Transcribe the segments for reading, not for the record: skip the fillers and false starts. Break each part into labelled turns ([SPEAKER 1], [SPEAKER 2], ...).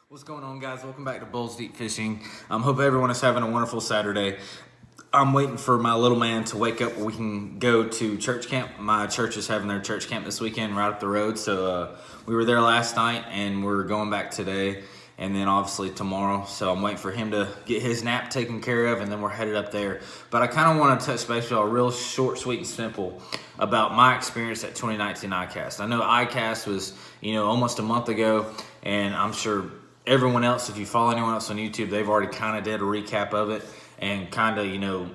[SPEAKER 1] What's going on, guys? Welcome back to Bulls Deep Fishing. Hope everyone is having a wonderful Saturday. I'm waiting for my little man to wake up where we can go to church camp. My church is having their church camp this weekend right up the road. So we were there last night and we're going back today and then obviously tomorrow. So I'm waiting for him to get his nap taken care of and then we're headed up there. But I kind of want to touch base with y'all real short, sweet, and simple about my experience at 2019 Icast. I know Icast was, almost a month ago, and I'm sure everyone else, if you follow anyone else on YouTube, they've already kind of did a recap of it and kind of,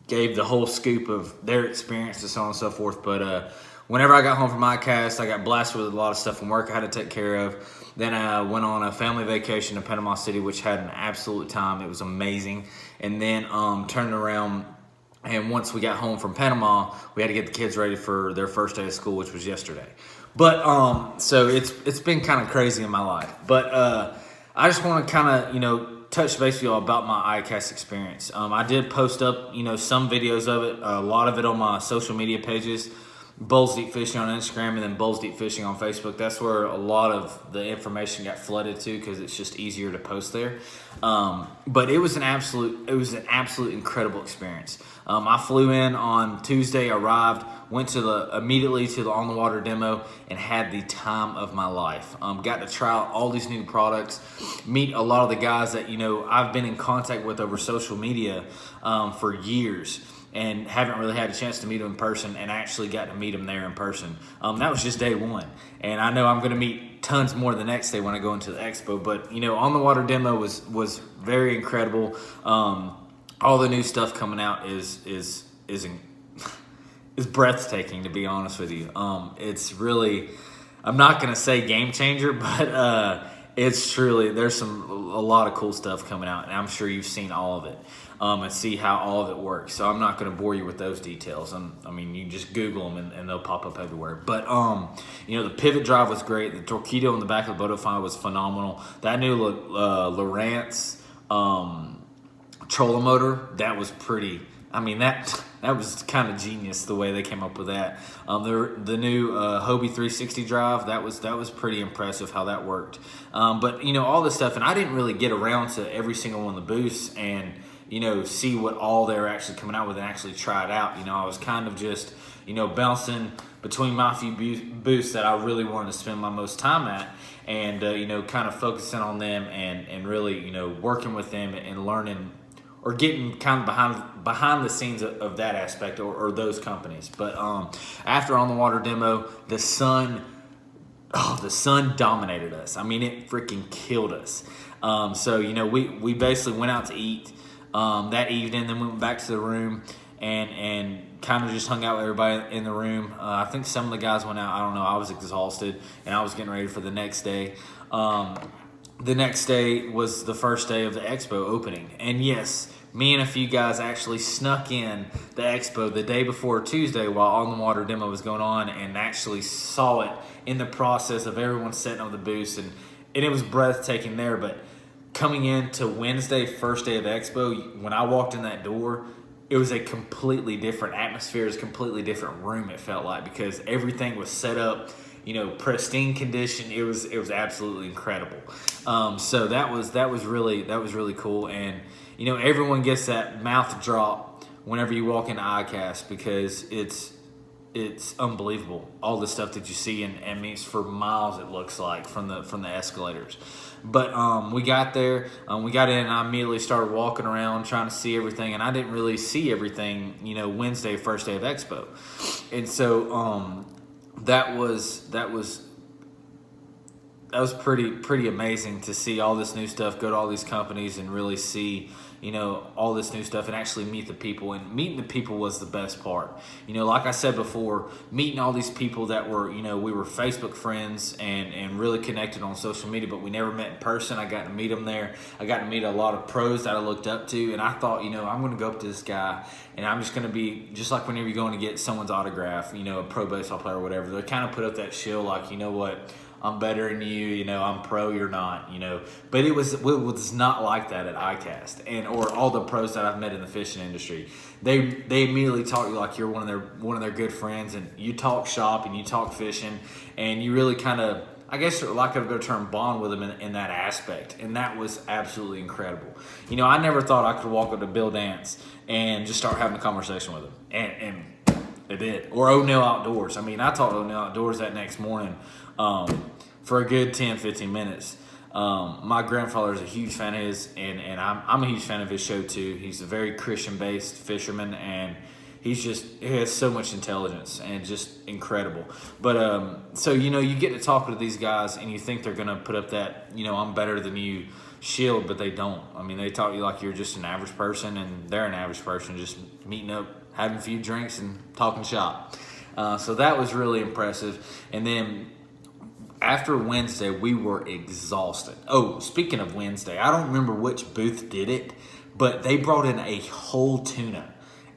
[SPEAKER 1] gave the whole scoop of their experience and so on and so forth. But whenever I got home from Icast, I got blasted with a lot of stuff from work I had to take care of. Then I went on a family vacation to Panama City, which had an absolute time. It was amazing. And then turned around, and once we got home from Panama, we had to get the kids ready for their first day of school, which was yesterday. But so it's been kind of crazy in my life. But I just want to kind of touch base with y'all about my Icast experience. I did post up some videos of it, a lot of it on my social media pages, Bulls Deep Fishing on Instagram and then Bulls Deep Fishing on Facebook. That's where a lot of the information got flooded to because it's just easier to post there. But it was an absolute incredible experience. I flew in on Tuesday, arrived, went immediately to the on the water demo and had the time of my life. Got to try out all these new products, meet a lot of the guys that I've been in contact with over social media for years, and haven't really had a chance to meet them in person, and actually got to meet them there in person. That was just day one, and I know I'm going to meet tons more the next day when I go into the expo. But on the water demo was very incredible. All the new stuff coming out is breathtaking, to be honest with you. It's really, I'm not going to say game changer, but it's truly, there's a lot of cool stuff coming out, and I'm sure you've seen all of it and see how all of it works. So I'm not going to bore you with those details. You just Google them and they'll pop up everywhere. But the pivot drive was great. The torpedo in the back of the Butterfly was phenomenal. That new Lowrance trolling motor, that was pretty. That was kind of genius the way they came up with that. The new Hobie 360 drive, that was pretty impressive how that worked. But all this stuff, and I didn't really get around to every single one of the booths and see what all they're actually coming out with and actually try it out. I was kind of just bouncing between my few booths that I really wanted to spend my most time at, and kind of focusing on them and really working with them and learning, or getting kind of behind the scenes of that aspect or those companies. But after on the water demo, the sun dominated us. It freaking killed us. So we basically went out to eat that evening, then we went back to the room and kind of just hung out with everybody in the room. I think some of the guys went out. I don't know. I was exhausted and I was getting ready for the next day. The next day was the first day of the expo opening. And yes, me and a few guys actually snuck in the expo the day before Tuesday while on the water demo was going on, and actually saw it in the process of everyone setting up the booths, and it was breathtaking there. But coming into Wednesday, first day of the expo, when I walked in that door, it was a completely different atmosphere. It was a completely different room, it felt like, because everything was set up, pristine condition. It was absolutely incredible. So that was really cool. And everyone gets that mouth drop whenever you walk into Icast, because it's unbelievable, all the stuff that you see, and it's for miles, it looks like, from the escalators. But we got there, we got in, and I immediately started walking around trying to see everything, and I didn't really see everything Wednesday, first day of expo. And so that was pretty amazing to see all this new stuff, go to all these companies and really see all this new stuff and actually meet the people. And meeting the people was the best part. Like I said before, meeting all these people that were, we were Facebook friends and really connected on social media, but we never met in person. I got to meet them there. I got to meet a lot of pros that I looked up to, and I thought, I'm going to go up to this guy and I'm just going to be just like whenever you're going to get someone's autograph, a pro baseball player or whatever. They kind of put up that shield like, what, I'm better than you, I'm pro, you're not, But it was not like that at Icast or all the pros that I've met in the fishing industry. They immediately talk to you like you're one of their good friends, and you talk shop and you talk fishing, and you really kind of, I guess, lack of a better term, bond with them in that aspect. And that was absolutely incredible. You know, I never thought I could walk up to Bill Dance and just start having a conversation with him. And it did. Or O'Neill Outdoors. I mean, I talked to O'Neill Outdoors that next morning for a good 10, 15 minutes. My grandfather is a huge fan of his, and I'm a huge fan of his show too. He's a very Christian-based fisherman, and he has so much intelligence and just incredible. But so, you know, you get to talk to these guys and you think they're going to put up that, you know, I'm better than you shield, but they don't. I mean, they talk to you like you're just an average person, and they're an average person just meeting up, having a few drinks and talking shop. So that was really impressive. And then after Wednesday, we were exhausted. Oh, speaking of Wednesday, I don't remember which booth did it, but they brought in a whole tuna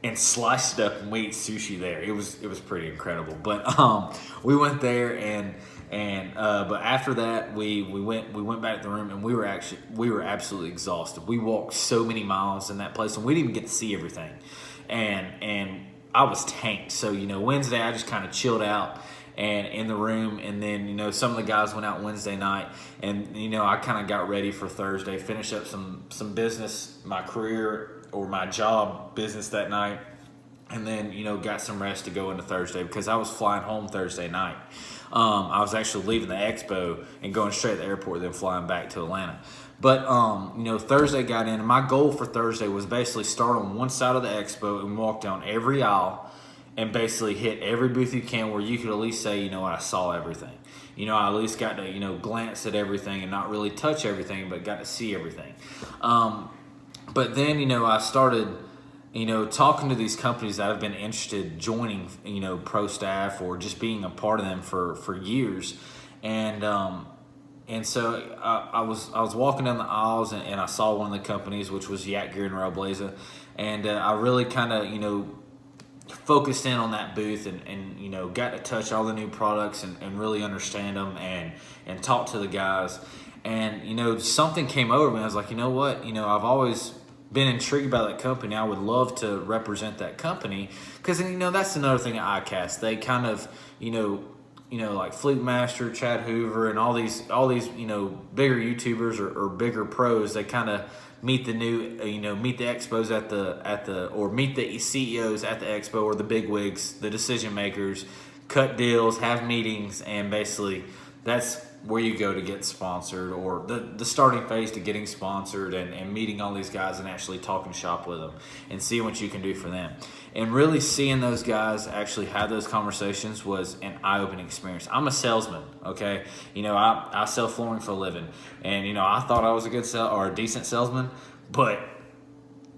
[SPEAKER 1] and sliced it up, and we ate sushi there. It was pretty incredible. But we went there, but after that we went back to the room, and we were absolutely exhausted. We walked so many miles in that place, and we didn't even get to see everything. And I was tanked. So, you know, Wednesday I just kind of chilled out and in the room, and then, you know, some of the guys went out Wednesday night, and, you know, I kind of got ready for Thursday, finished up some business, my career or my job business that night, and then, you know, got some rest to go into Thursday because I was flying home Thursday night. I was actually leaving the expo and going straight to the airport, then flying back to Atlanta. But, you know, Thursday got in, and my goal for Thursday was basically start on one side of the expo and walk down every aisle and basically hit every booth you can where you could at least say, you know, I saw everything. You know, I at least got to, you know, glance at everything and not really touch everything, but got to see everything. But then, you know, I started, you know, talking to these companies that have been interested joining, you know, pro staff or just being a part of them for years. And so I was walking down the aisles, and I saw one of the companies, which was Yak Gear and Railblazer. And I really kind of, you know, focused in on that booth and you know, got to touch all the new products and really understand them and talk to the guys. And, you know, something came over me. I was like, you know what? You know, I've always been intrigued by that company. I would love to represent that company because, you know, that's another thing at Icast. They kind of, you know, like Fleet Master, Chad Hoover, and all these, you know, bigger YouTubers or bigger pros. They kind of meet the new, you know, meet the expos or meet the CEOs at the expo, or the big wigs, the decision makers, cut deals, have meetings, and basically that's where you go to get sponsored, or the starting phase to getting sponsored and meeting all these guys and actually talking shop with them and seeing what you can do for them. And really seeing those guys actually have those conversations was an eye-opening experience. I'm a salesman, okay? You know, I sell flooring for a living, and, you know, I thought I was a decent salesman, but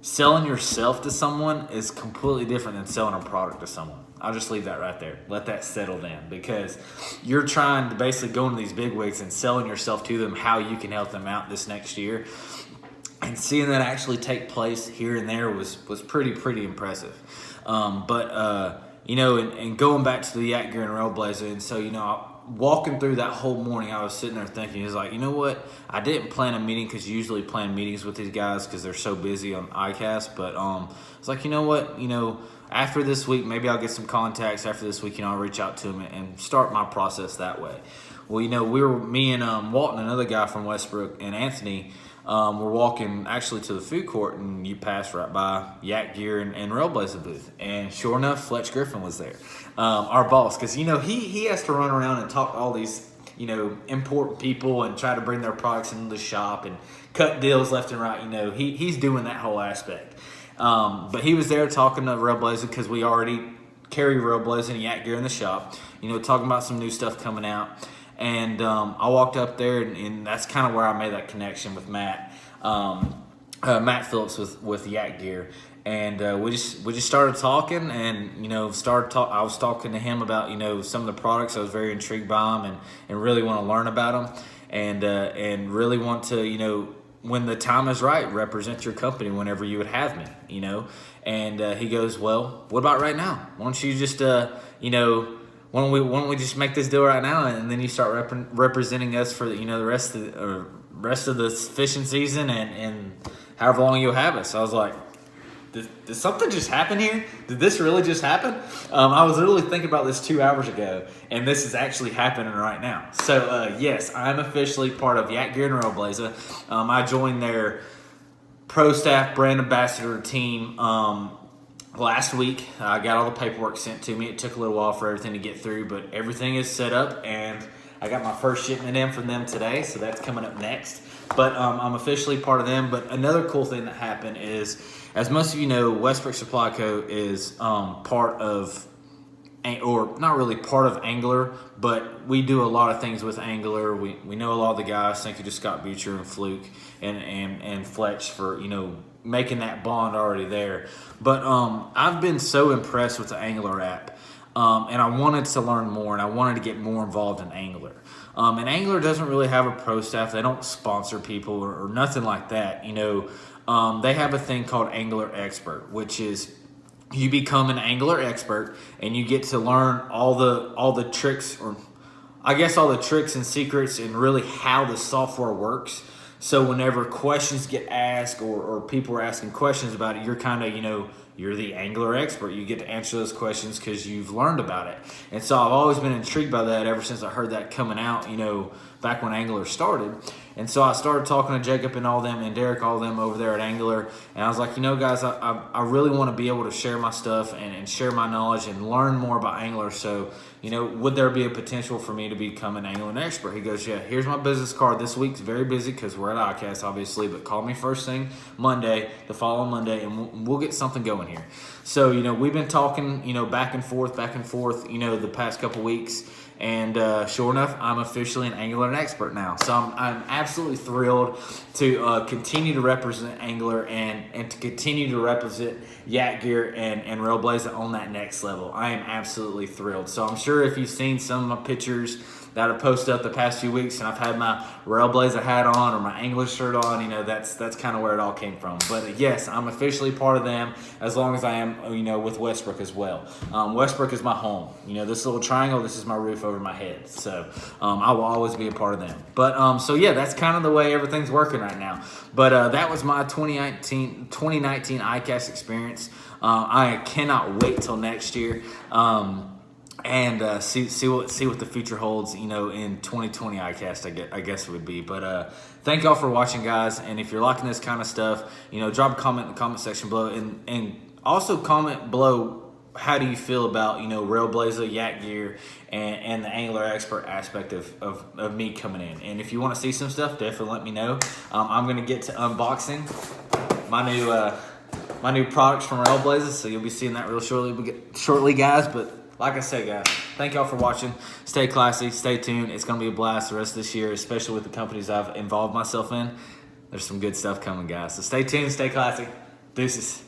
[SPEAKER 1] selling yourself to someone is completely different than selling a product to someone. I'll just leave that right there. Let that settle down, because you're trying to basically go into these big wigs and selling yourself to them how you can help them out this next year. And seeing that actually take place here and there was pretty impressive. You know, and going back to the Yak Gear and Railblazer, and so, you know, walking through that whole morning, I was sitting there thinking, it's like, you know what? I didn't plan a meeting because you usually plan meetings with these guys because they're so busy on Icast. But it's like, you know what? You know, after this week, maybe I'll get some contacts. After this week, you know, I'll reach out to them and start my process that way. Well, you know, me and Walton, another guy from Westbrook, and Anthony, we're walking actually to the food court, and you pass right by Yak Gear and Railblazer booth. And sure enough, Fletch Griffin was there, our boss, because, you know, he has to run around and talk to all these, you know, important people and try to bring their products into the shop and cut deals left and right. You know, he's doing that whole aspect. But he was there talking to Railblazer because we already carry Railblazer and Yak Gear in the shop, you know, talking about some new stuff coming out. And I walked up there, and that's kind of where I made that connection with Matt Phillips with Yak Gear. And we just started talking, and, you know, I was talking to him about, you know, some of the products. I was very intrigued by them and really want to learn about them, and really want to, you know, when the time is right, represent your company whenever you would have me, you know. And he goes, well, what about right now? Why don't you just, you know, why don't we just make this deal right now, and then you start representing us for, you know, the rest of the fishing season and however long you'll have us. So I was like, did something just happen here? Did this really just happen? I was literally thinking about this 2 hours ago, and this is actually happening right now. So, yes, I'm officially part of Yak Gear and Railblazer. I joined their pro staff brand ambassador team last week. I got all the paperwork sent to me. It took a little while for everything to get through, but everything is set up, and I got my first shipment in from them today, so that's coming up next. But I'm officially part of them. But another cool thing that happened is, as most of you know, Westbrook Supply Co. is part of, or not really part of Angler, but we do a lot of things with Angler. We know a lot of the guys. Thank you to Scott Butcher and Fluke and Fletch for, making that bond already there. But I've been so impressed with the Angler app. And I wanted to learn more, and I wanted to get more involved in Angler. And Angler doesn't really have a pro staff. They don't sponsor people or nothing like that. They have a thing called Angler Expert, which is you become an Angler Expert, and you get to learn all the tricks, or I guess all the tricks and secrets, and really how the software works. So whenever questions get asked or people are asking questions about it, you're kind of, you're the Angler Expert. You get to answer those questions because you've learned about it. And so I've always been intrigued by that ever since I heard that coming out, back when Angler started. And so I started talking to Jacob and all them and Derek, all them over there at Angler. And I was like, guys, I really want to be able to share my stuff and share my knowledge and learn more about Angler. So, would there be a potential for me to become an angling expert? He goes, yeah, here's my business card. This week's very busy because we're at Icast, obviously, but call me first thing Monday, the following Monday, and we'll get something going here. So, we've been talking, back and forth, the past couple weeks. And sure enough, I'm officially an Angler and expert now. So I'm absolutely thrilled to continue to represent Angler and to continue to represent Yak Gear and Railblazer on that next level. I am absolutely thrilled. So I'm sure if you've seen some of my pictures that I've posted up the past few weeks, and I've had my Railblazer hat on or my Angler shirt on, that's kind of where it all came from. But yes, I'm officially part of them as long as I am, with Westbrook as well. Westbrook is my home. This little triangle, this is my roof over my head. So I will always be a part of them. But so yeah, that's kind of the way everything's working right now. But that was my 2019 Icast experience. I cannot wait till next year. And see what the future holds, in 2020 Icast, I guess it would be. But thank y'all for watching, guys. And if you're liking this kind of stuff, drop a comment in the comment section below, and also comment below, how do you feel about Railblazer, Yak Gear, and the Angler Expert aspect of me coming in. And if you want to see some stuff, definitely let me know. I'm gonna get to unboxing my new products from Railblazer, so you'll be seeing that real shortly, guys. But like I said, guys, thank y'all for watching. Stay classy, stay tuned. It's going to be a blast the rest of this year, especially with the companies I've involved myself in. There's some good stuff coming, guys. So stay tuned, stay classy. Deuces.